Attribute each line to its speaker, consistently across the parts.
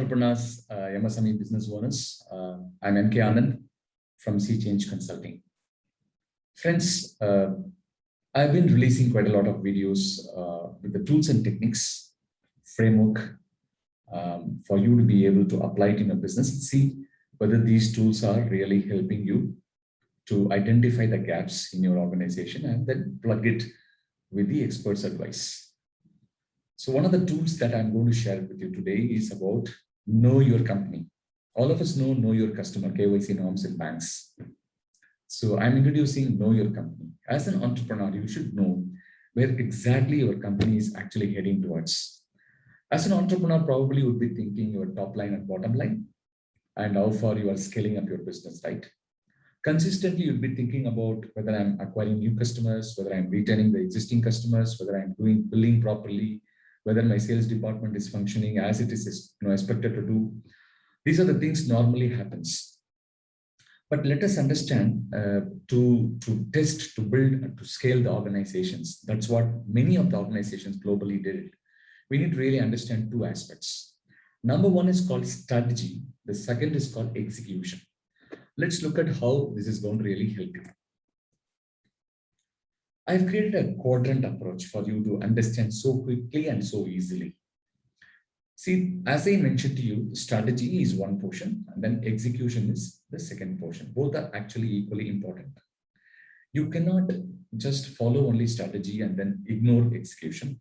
Speaker 1: entrepreneurs, MSME business owners. I'm M.K.Anand from Sea Change Consulting. Friends, I've been releasing quite a lot of videos with the tools and techniques framework for you to be able to apply it in your business and see whether these tools are really helping you to identify the gaps in your organization and then plug it with the expert's advice. So one of the tools that I'm going to share with you today is about know your company. All of us know your customer, KYC norms in banks. So I'm introducing know your company. As an entrepreneur, you should know where exactly your company is actually heading towards. As an entrepreneur, probably you would be thinking your top line and bottom line and how far you are scaling up your business, right? Consistently, you'll be thinking about whether I'm acquiring new customers, whether I'm retaining the existing customers, whether I'm doing billing properly, whether my sales department is functioning as it is expected to do. These are the things normally happens. But let us understand to test, to build, to scale the organizations. That's what many of the organizations globally did. We need to really understand two aspects. Number one is called strategy. The second is called execution. Let's look at how this is going to really help you. I've created a quadrant approach for you to understand so quickly and so easily. See, as I mentioned to you, strategy is one portion and then execution is the second portion. Both are actually equally important. You cannot just follow only strategy and then ignore execution,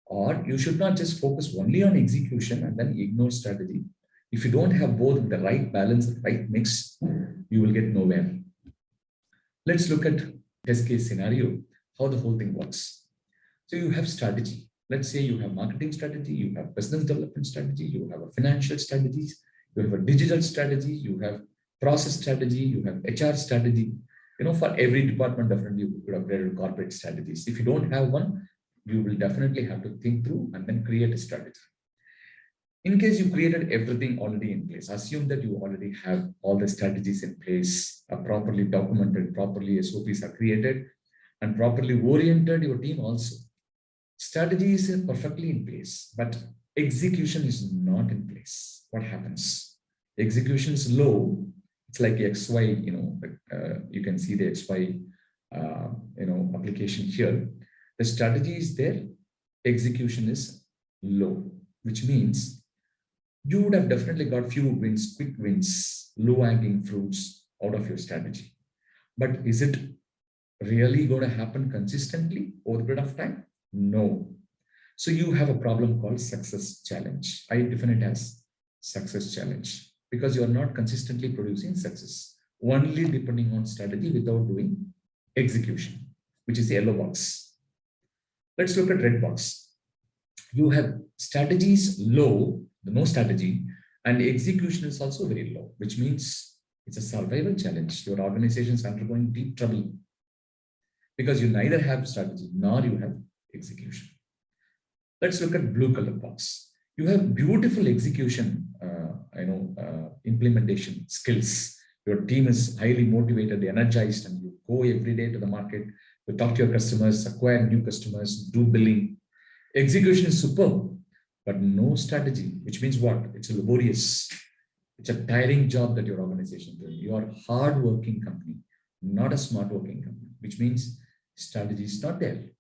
Speaker 1: or you should not just focus only on execution and then ignore strategy. If you don't have both the right balance, the right mix, you will get nowhere. Let's look at test case scenario, how the whole thing works. So you have strategy. Let's say you have marketing strategy, you have business development strategy, you have a financial strategies, you have a digital strategy, you have process strategy, you have HR strategy. You know, for every department, definitely you could upgrade corporate strategies. If you don't have one, you will definitely have to think through and then create a strategy. In case you created everything already in place, assume that you already have all the strategies in place, are properly documented, properly SOPs are created, and properly oriented your team also. Strategy is perfectly in place, but execution is not in place. What happens? Execution is low. It's like XY, you can see the XY, application here. The strategy is there, execution is low, which means you would have definitely got few wins, quick wins, low-hanging fruits out of your strategy. But is it really going to happen consistently over a period of time? No. So you have a problem called success challenge. I define it as success challenge because you are not consistently producing success, only depending on strategy without doing execution, which is the yellow box. Let's look at red box. You have strategies low, no strategy, and execution is also very low, which means it's a survival challenge. Your organization is undergoing deep trouble because you neither have strategy nor you have execution. Let's look at blue color box. You have beautiful execution, implementation skills. Your team is highly motivated, energized, and you go every day to the market to talk to your customers, acquire new customers, do billing. Execution is superb, but no strategy, which means what? It's a laborious, it's a tiring job that your organization is doing. You are a hard-working company, not a smart-working company, which means strategy is not there.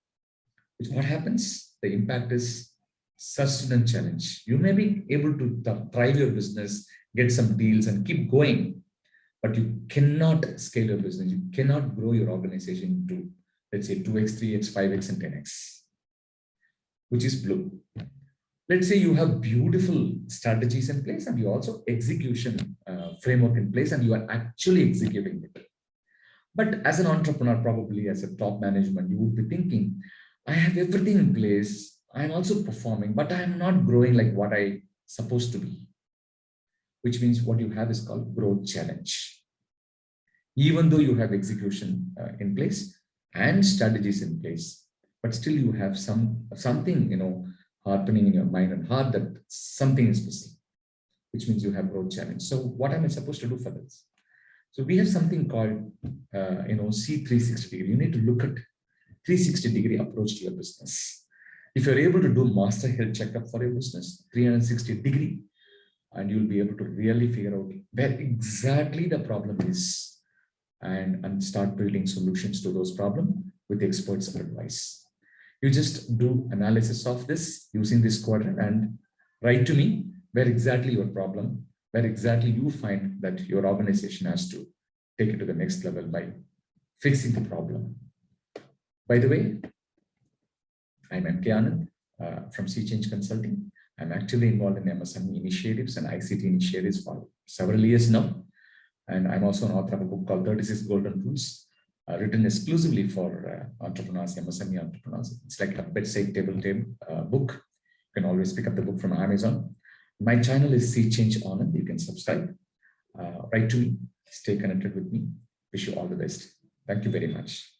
Speaker 1: Which what happens? The impact is sustenance challenge. You may be able to thrive your business, get some deals and keep going, but you cannot scale your business. You cannot grow your organization to, let's say, 2x, 3x, 5x, and 10x, which is blue. Let's say you have beautiful strategies in place and you also execution framework in place and you are actually executing it. But as an entrepreneur, probably as a top management, you would be thinking, I have everything in place. I'm also performing, but I'm not growing like what I supposed to be, which means what you have is called growth challenge. Even though you have execution in place and strategies in place, but still you have something, happening in your mind and heart that something is missing, which means you have growth challenge. So what am I supposed to do for this? So we have something called, C360 degree. You need to look at 360-degree approach to your business. If you're able to do master health checkup for your business, 360-degree, and you'll be able to really figure out where exactly the problem is, and start building solutions to those problems with experts' advice. You just do analysis of this using this quadrant and write to me where exactly your problem, where exactly you find that your organization has to take it to the next level by fixing the problem. By the way, I'm M.K.Anand from Sea Change Consulting. I'm actively involved in MSME initiatives and ICT initiatives for several years now. And I'm also an author of a book called 36 Golden Rules, written exclusively for entrepreneurs, MSME entrepreneurs. It's like a bedside table book. You can always pick up the book from Amazon. My channel is Sea Change Anand. You can subscribe. Write to me. Stay connected with me. Wish you all the best. Thank you very much.